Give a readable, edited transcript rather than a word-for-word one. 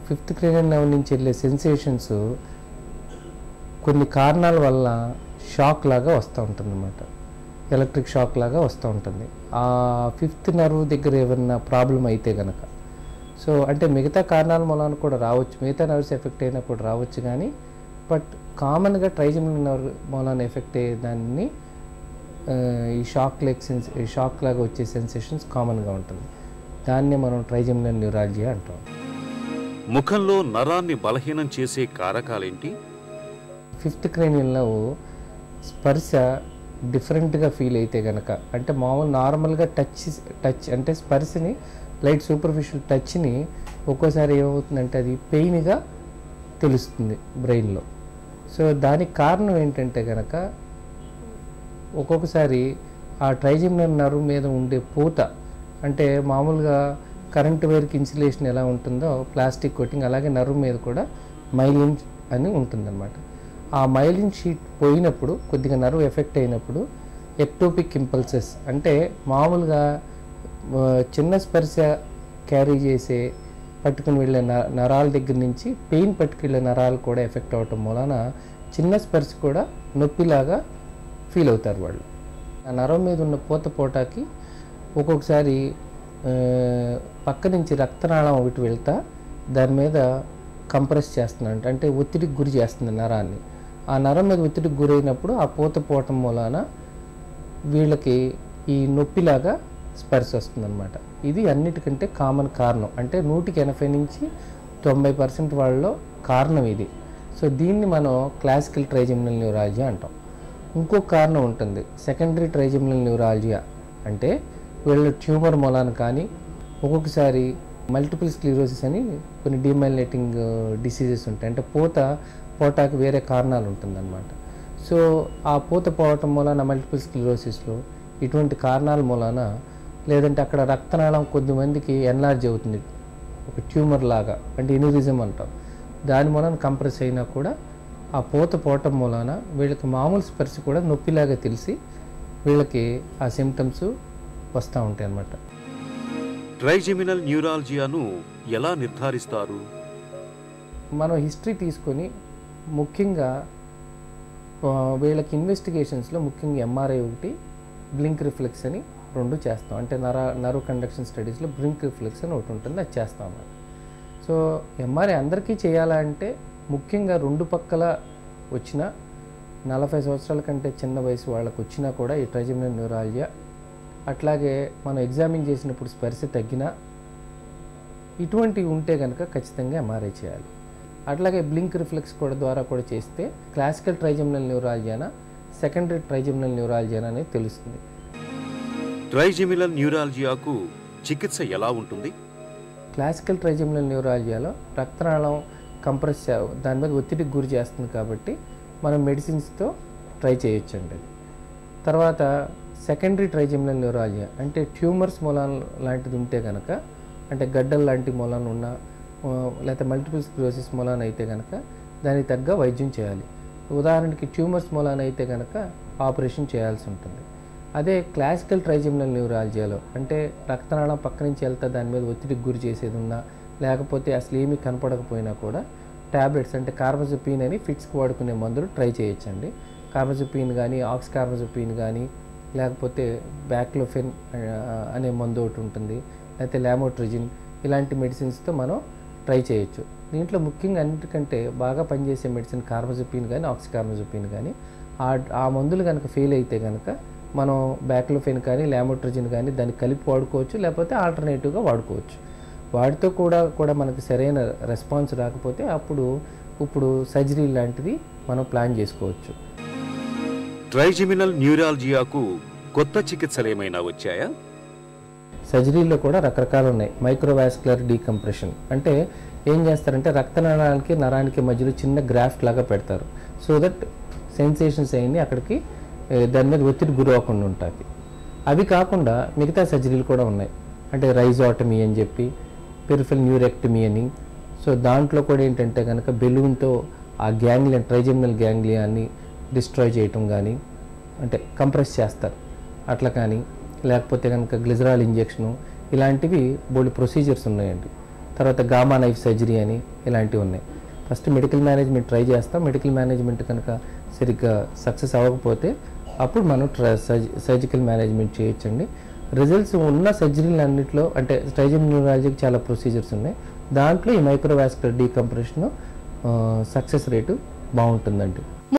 Fifth cranial nerve నుంచి వెళ్ళే sensations కొన్ని కారణాల వల్ల షాక్ లాగా వస్తూ ఉంటుంది అన్నమాట. ఎలక్ట్రిక్ షాక్ లాగా వస్తూ ఉంటుంది ఆ ఫిఫ్త్ నర్వ్ దగ్గర ఏమన్నా ప్రాబ్లం అయితే కనుక. సో అంటే మిగతా కారణాల మూలాన కూడా రావచ్చు, మిగతా నర్వ్స్ ఎఫెక్ట్ అయినప్పుడు రావచ్చు, కానీ బట్ కామన్గా ట్రైజెమినల్ నర్వ్ మూలాన ఎఫెక్ట్ అయ్యే దాన్ని ఈ షాక్ లాగా వచ్చే సెన్సేషన్స్ కామన్గా ఉంటుంది. దాన్ని మనం ట్రైజెమినల్ న్యూరాలజీ అంటాం. ముఖంలో నరాన్ని బలహీనం చేసే కారకాలేంటి? ఫిఫ్త్ క్రేనియల్ నర్వ్ స్పర్శ డిఫరెంట్గా ఫీల్ అయితే కనుక, అంటే మామూలు నార్మల్గా టచ్ అంటే స్పర్శని లైట్ సూపర్ఫిషియల్ టచ్ని ఒక్కోసారి ఏమవుతుందంటే అది పెయిన్గా తెలుస్తుంది బ్రెయిన్లో. సో దానికి కారణం ఏంటంటే కనుక ఒక్కొక్కసారి ఆ ట్రైజెమినల్ నర్వ్ మీద ఉండే పూత, అంటే మామూలుగా కరెంట్ వైర్కి ఇన్సులేషన్ ఎలా ఉంటుందో ప్లాస్టిక్ కోటింగ్ అలాగే నర్వ్ మీద కూడా మైలిన్ అని ఉంటుందన్నమాట. ఆ మైలిన్ షీట్ పోయినప్పుడు కొద్దిగా నర్వ్ ఎఫెక్ట్ అయినప్పుడు ఎక్టోపిక్ ఇంపల్సెస్, అంటే మామూలుగా చిన్న స్పర్శ క్యారీ చేసే పట్టుకుని వెళ్ళే నరాల దగ్గర నుంచి పెయిన్ పట్టుకెళ్ళే నరాలు కూడా ఎఫెక్ట్ అవ్వటం వలన చిన్న స్పర్శ కూడా నొప్పిలాగా ఫీల్ అవుతారు వాళ్ళు. ఆ నరం మీద ఉన్న పోటాకి ఒక్కొక్కసారి పక్క నుంచి రక్తనాళం ఒకటి వెళ్తా దాని మీద కంప్రెస్ చేస్తుందంట, అంటే ఒత్తిడికి గురి చేస్తుంది నరాన్ని. ఆ నరం మీద ఒత్తిడికి గురైనప్పుడు ఆ పోవటం మూలాన వీళ్ళకి ఈ నొప్పిలాగా స్పర్శ వస్తుందన్నమాట. ఇది అన్నిటికంటే కామన్ కారణం, అంటే 180 నుంచి 90% వాళ్ళలో కారణం ఇది. సో దీన్ని మనం క్లాసికల్ ట్రైజెమినల్ న్యూరాలజీ అంటాం. ఇంకొక కారణం ఉంటుంది, సెకండరీ ట్రైజెమినల్ న్యూరాలజియా, అంటే వీళ్ళ ట్యూమర్ మూలాన కానీ ఒక్కొక్కసారి మల్టిపుల్ స్క్లిరోసిస్ అని కొన్ని డిమైలినేటింగ్ డిసీజెస్ ఉంటాయి, అంటే పోటాకి వేరే కారణాలు ఉంటుందన్నమాట. సో ఆ పూత పోవటం మూలాన మల్టిపుల్ స్క్లిరోసిస్లో ఇటువంటి కారణాల మూలాన, లేదంటే అక్కడ రక్తనాళం కొద్దిమందికి ఎన్లార్జ్ అవుతుంది ఒక ట్యూమర్ లాగా, అంటే ఎన్యూరిజం అంటాం, దాని మూలాన కంప్రెస్ అయినా కూడా ఆ పూత పోవటం మూలాన వీళ్ళకి మామూలు స్పర్శ కూడా నొప్పిలాగా తెలిసి వీళ్ళకి ఆ సిమ్టమ్స్ వస్తూ ఉంటాయి అన్నమాట. ట్రైజెమినల్ న్యూరాలజియాను ఎలా నిర్ధారిస్తారు? మనం హిస్టరీ తీసుకొని ముఖ్యంగా వీళ్ళకి ఇన్వెస్టిగేషన్స్లో ముఖ్యంగా ఎంఆర్ఐ ఒకటి, బ్లింక్ రిఫ్లెక్స్ అని 2 చేస్తాం. అంటే నర్వ్ కండక్షన్ స్టడీస్లో బ్లింక్ రిఫ్లెక్స్ అని ఒకటి ఉంటుంది, అది చేస్తాం అన్నమాట. సో ఎంఆర్ఐ అందరికీ చేయాలంటే ముఖ్యంగా 2 పక్కల వచ్చిన 40 సంవత్సరాల కంటే చిన్న వయసు వాళ్ళకు వచ్చినా కూడా ఈ ట్రైజెమినల్ న్యూరాలజియా, అట్లాగే మనం ఎగ్జామిన్ చేసినప్పుడు స్పర్శ తగ్గినా ఇటువంటివి ఉంటే కనుక ఖచ్చితంగా ఎంఆర్ఐ చేయాలి. అట్లాగే బ్లింక్ రిఫ్లెక్స్ ద్వారా కూడా చేస్తే క్లాసికల్ ట్రైజెమినల్ న్యూరాలజియానా సెకండరీ ట్రైజెమినల్ న్యూరాలజియానా అనేది తెలుస్తుంది. ట్రైజెమినల్ న్యూరాలజియాకు చికిత్స ఎలా ఉంటుంది? క్లాసికల్ ట్రైజెమినల్ న్యూరాలజియాలో రక్తనాళం కంప్రెస్ దాని మీద ఒత్తిడికి గురి చేస్తుంది కాబట్టి మనం మెడిసిన్స్తో ట్రై చేయొచ్చండి. తర్వాత సెకండరీ ట్రైజెమినల్ న్యూరాలజియా అంటే ట్యూమర్స్ మూలాన లాంటిది ఉంటే కనుక, అంటే గడ్డలు లాంటి మూలాన ఉన్న లేకపోతే మల్టిపుల్ స్క్లిరోసిస్ మూలాన అయితే కనుక దానికి తగ్గ వైద్యం చేయాలి. ఉదాహరణకి ట్యూమర్స్ మూలాన అయితే కనుక ఆపరేషన్ చేయాల్సి ఉంటుంది. అదే క్లాసికల్ ట్రైజెమినల్ న్యూరాలజియాలో అంటే రక్తనాళం పక్క నుంచి వెళ్తా దాని మీద ఒత్తిడికి గురి చేసేది ఉన్నా, లేకపోతే అసలు ఏమీ కనపడకపోయినా కూడా ట్యాబ్లెట్స్ అంటే కార్బజపీన్ అని ఫిట్స్కి వాడుకునే మందులు ట్రై చేయొచ్చండి. కార్బజపీన్ కానీ, ఆక్స్కార్బజపీన్ కానీ, లేకపోతే బ్యాక్లోఫెన్ అనే మందు ఒకటి ఉంటుంది, లేకపోతే లామోట్రిజిన్, ఇలాంటి మెడిసిన్స్తో మనం ట్రై చేయొచ్చు. దీంట్లో ముఖ్యంగా అన్నిటికంటే బాగా పనిచేసే మెడిసిన్ కార్బజపీన్ కానీ, ఆక్స్కార్బజపీన్ కానీ. ఆ మందులు కనుక ఫెయిల్ అయితే కనుక మనం బ్యాక్లోఫెన్ కానీ, లామోట్రిజిన్ కానీ దాన్ని కలిపి వాడుకోవచ్చు, లేకపోతే ఆల్టర్నేటివ్గా వాడుకోవచ్చు. వాటితో కూడా మనకు సరైన రెస్పాన్స్ రాకపోతే ఇప్పుడు సర్జరీ లాంటిది మనం ప్లాన్ చేసుకోవచ్చు. ట్రైజెమినల్ న్యూరాలజియాకు కొత్త చికిత్సలు ఏమైనా వచ్చాయా? సర్జరీలో కూడా రకరకాలు ఉన్నాయి. మైక్రోవాస్కులర్ డీకంప్రెషన్ అంటే ఏం చేస్తారంటే రక్తనాళానికి నరానికి మధ్యలో చిన్న గ్రాఫ్ట్ లాగా పెడతారు, సో దట్ సెన్సేషన్స్ అయ్యి అక్కడికి దాని మీద ఒత్తిడి గురి అవ్వకుండా ఉంటాయి. అవి కాకుండా మిగతా సర్జరీలు కూడా ఉన్నాయి, అంటే రైజోటమీ అని చెప్పి, పెరిఫెరల్ న్యూరెక్టమీ అని. సో దాంట్లో కూడా ఏంటంటే కనుక బెలూన్తో ఆ గ్యాంగ్లియన్ ట్రైజెమినల్ గ్యాంగ్లియాన్ని డిస్ట్రాయ్ చేయటం కానీ, అంటే కంప్రెస్ చేస్తారు అట్లా కానీ, లేకపోతే కనుక గ్లిజరాల్ ఇంజెక్షను, ఇలాంటివి బోల్డ్ ప్రొసీజర్స్ ఉన్నాయండి. తర్వాత గామా నైఫ్ సర్జరీ అని ఇలాంటివి ఉన్నాయి. ఫస్ట్ మెడికల్ మేనేజ్మెంట్ ట్రై చేస్తాం. మెడికల్ మేనేజ్మెంట్ కనుక సరిగ్గా సక్సెస్ అవ్వకపోతే అప్పుడు మనం సర్జికల్ మేనేజ్మెంట్ చేయొచ్చండి. రిజల్ట్స్ ఉన్న సర్జరీలు అన్నింటిలో అంటే ట్రైజెమినల్ న్యూరాలజీకి చాలా ప్రొసీజర్స్ ఉన్నాయి. దాంట్లో ఈ మైక్రోవాస్కులర్ డీకంప్రెషన్ సక్సెస్ రేటు బాగుంటుందండి.